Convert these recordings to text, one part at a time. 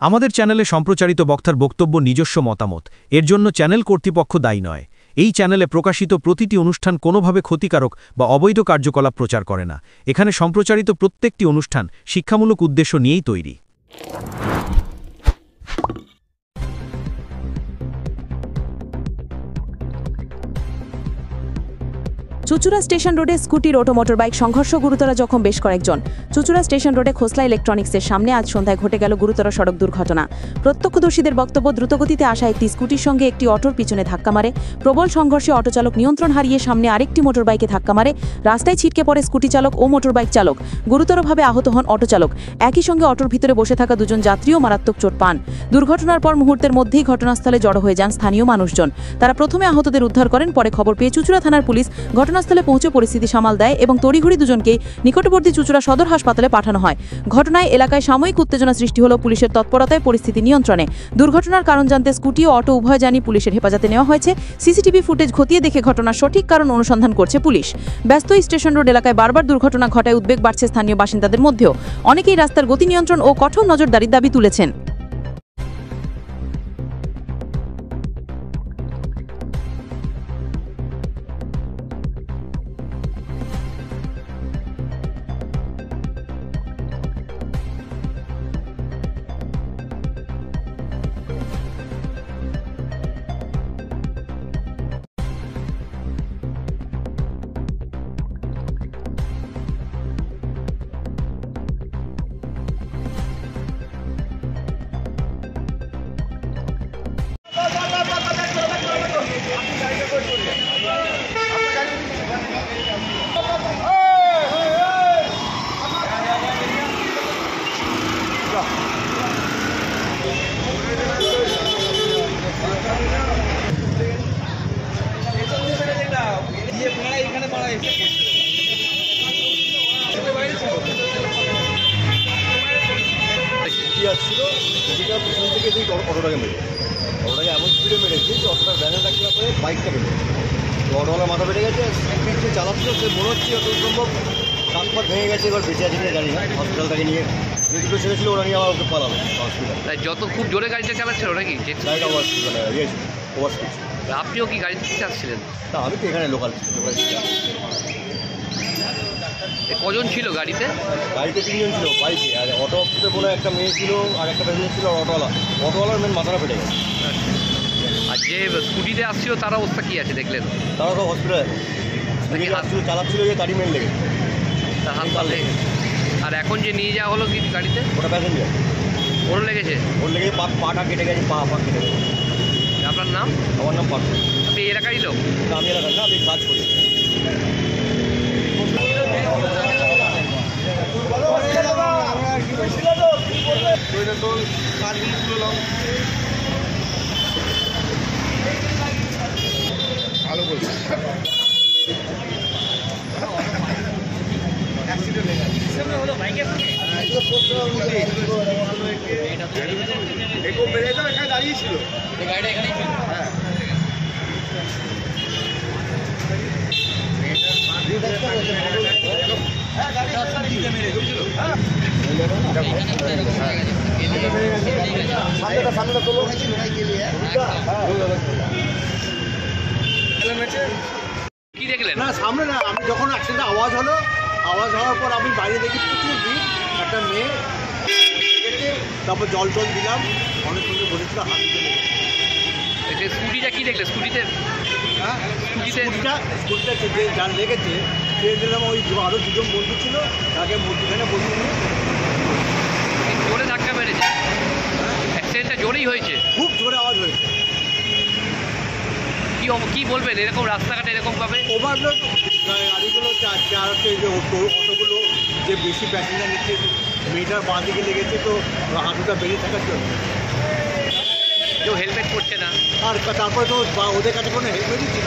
আমাদের চ্যানেলে সম্প্রচারিত বক্তার বক্তব্য নিজস্ব মতামত, এর জন্য চ্যানেল কর্তৃপক্ষ দায়ী নয়। এই চ্যানেলে প্রকাশিত প্রতিটি অনুষ্ঠান কোনোভাবে ক্ষতিকারক বা অবৈধ কার্যকলাপ প্রচার করে না। এখানে সম্প্রচারিত প্রত্যেকটি অনুষ্ঠান শিক্ষামূলক উদ্দেশ্য নিয়েই তৈরি। চুচুড়া স্টেশন রোডে স্কুটির অটো মোটরবাইক সংঘর্ষ, গুরুতর জখম বেশ কয়েকজন। চুচুড়া স্টেশন রোডে খোসলা ইলেকট্রনিক্সের সামনে আজ সন্ধ্যায় ঘটে গেল গুরুতর সড়ক দুর্ঘটনা। প্রত্যক্ষদর্শীদের বক্তব্য, দ্রুতগতিতে আসা একটি স্কুটির সঙ্গে একটি অটোর পিছনে ধাক্কা মারে। প্রবল সংঘর্ষে অটোচালক নিয়ন্ত্রণ হারিয়ে সামনে আরেকটি মোটরবাইকে ধাক্কা মারে। রাস্তায় ছিটকে পড়ে স্কুটি চালক ও মোটরবাইক চালক। গুরুতরভাবে আহত হন অটোচালক। একই সঙ্গে অটোর ভিতরে বসে থাকা দুজন যাত্রীও মারাত্মক চোট পান। দুর্ঘটনার পর মুহূর্তের মধ্যেই ঘটনাস্থলে জড়ো হয়ে যান স্থানীয় মানুষজন। তারা প্রথমে আহতদের উদ্ধার করেন, পরে খবর পেয়ে চুচুড়া থানার পুলিশ ঘটনাস্থলে পৌঁছে পরিস্থিতি সামাল দেয় এবং তড়িঘড়ি দুজনকেই নিকটবর্তী চুচুড়া সদর হাসপাতালে পাঠানো হয়। ঘটনায় এলাকায় সাময়িক উত্তেজনা সৃষ্টি হলো। পুলিশের তৎপরতায় পরিস্থিতি নিয়ন্ত্রণে। দুর্ঘটনার কারণ জানতে স্কুটি ও অটো উভয় যানই পুলিশের হেফাজতে নেওয়া হয়েছে। সিসিটিভি ফুটেজ খতিয়ে দেখে ঘটনার সঠিক কারণ অনুসন্ধান করছে পুলিশ। ব্যস্ত স্টেশন রোড এলাকায় বারবার দুর্ঘটনা ঘটায় উদ্বেগ বাড়ছে স্থানীয় বাসিন্দাদের মধ্যেও। অনেকেই রাস্তার গতি নিয়ন্ত্রণ ও কঠোর নজরদারির দাবি তুলেছেন। অটোটাকে এমন স্পিডে মেরেছে যে অটোটার ব্যানার রাখলে পরে বাইকটা বেড়ে গেছে। তো অটোওয়ালা মাথা বেড়ে গেছে। স্পিড যে চালাচ্ছিল সে মনে হচ্ছে যত সম্ভব কান পাত ভেঙে গেছে। এবার বেঁচে আছে কিনা জানি না। হসপিটালটাকে নিয়ে যে দুটো ছেলে ছিল ওরা নিয়ে আমার ওকে পালালো হসপিটাল। যত খুব জোরে গাড়িটা চালাচ্ছিল নাকি? গাড়িটা ওভার স্পিড। আপনিও কি গাড়ি থেকে চাচ্ছিলেন? না, আমি তো এখানে লোকাল। কজন ছিল গাড়িতে? গাড়িতে 3 জন ছিল বাইকে, আর অটোতে মনে হয় একটা মেয়ে ছিল আর একটা প্যাসেঞ্জার ছিল। অটোওয়ালার মেন মাথাটা ফেটে গেছে। আর যে স্কুটিতে আসছিল তার অবস্থা কি আছে দেখলেন? তারা তো হসপিটালে চালাচ্ছিল যে গাড়ি মেন লেগেছে, তার হাত পা লেগে। আর এখন যে নিয়ে যাওয়া হলো কি গাড়িতে? ওটা প্যাসেঞ্জার। ওর লেগেছে? ওর লেগেছে পাটা কেটে গেছে, পা কেটে গেছে। আপনার নাম? আমার নাম পার্থ। আপনি এলাকারই লোক? না, আমি এলাকার না, আমি কাজ করি। ভালো বলছি। দাঁড়িয়েছিল গাড়িটা এখানেই ছিল। হ্যাঁ, কি দেখলেন? না, সামনে না, আমি যখন অ্যাক্সিডেন্ট আওয়াজ হওয়ার পর আমি বাইরে দেখি প্রচুর ভিড়। একটা মেয়ে গেছে, তারপর জল দিলাম। অনেক সুন্দর বলেছিল, হাত দিতে লেগেছে। স্কুটিটা কি দেখলে? স্কুটিটা যে যার লেগেছে সে দিলাম, ওই আরও দুজন বন্ধু ছিল, তাকে মধ্যখানে বসে নিয়ে জোরে ধাক্কা মেরেছে। অ্যাক্সিডেন্টটা জোরেই হয়েছে, খুব জোরে আওয়াজ হয়েছে। কি বলবেন এরকম রাস্তাঘাটে এরকম ভাবে ওভারলোড গাড়িগুলো চালাচ্ছে, যে অটোগুলো যে বেশি প্যাসেঞ্জার নিচ্ছে। মেয়েটার বাঁ দিকে লেগেছে, তো হাঁটুটা বেরিয়ে থাকার জন্য কেউ হেলমেট করছে না। আর তারপরে তো ওদের কাছে কোনো হেলমেটই ছিল,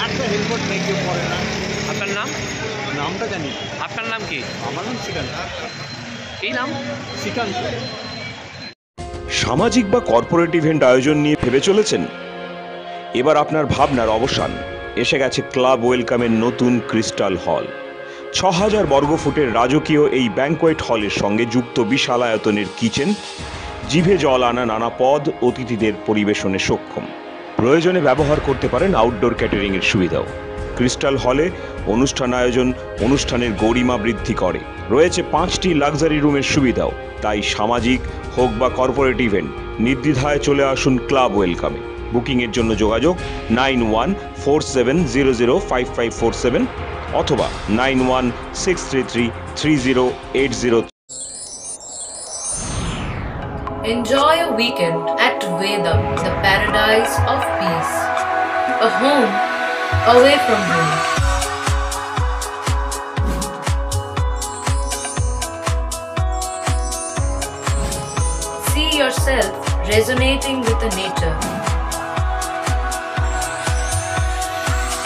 একটা হেলমেট নেই, কেউ পরে না। আপনার নাম? নামটা জানি। আপনার নাম কি? আমার নাম শ্রীকান্ত। এই নাম শ্রীকান্ত। সামাজিক বা কর্পোরেট ইভেন্ট আয়োজন নিয়ে ভেবে চলেছেন? এবার আপনার ভাবনার অবসান। এসে গেছে ক্লাব ওয়েলকামের নতুন ক্রিস্টাল হল। 6000 বর্গফুটের রাজকীয় এই ব্যাংকোয়েট হলের সঙ্গে যুক্ত বিশাল আয়তনের কিচেন, জিভে জল আনা নানা পদ অতিথিদের পরিবেশনে সক্ষম। প্রয়োজনে ব্যবহার করতে পারেন আউটডোর ক্যাটারিংয়ের সুবিধাও। ক্রিস্টাল হলে অনুষ্ঠান আয়োজন অনুষ্ঠানের গরিমা বৃদ্ধি করে। রয়েছে 5টি লাক্সারি রুমের সুবিধাও। তাই সামাজিক হোক বা কর্পোরেট ইভেন্ট নির্দ্বিধায় চলে আসুন ক্লাব ওয়েলকামে। বুকিংয়ের জন্য যোগাযোগ 9147005547 অথবা 9163330803। Enjoy a weekend at Vedam, the paradise of peace. A home away from home. See yourself resonating with the nature.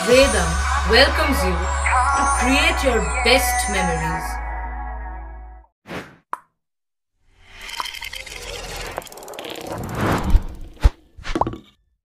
Vedam welcomes you to create your best memories.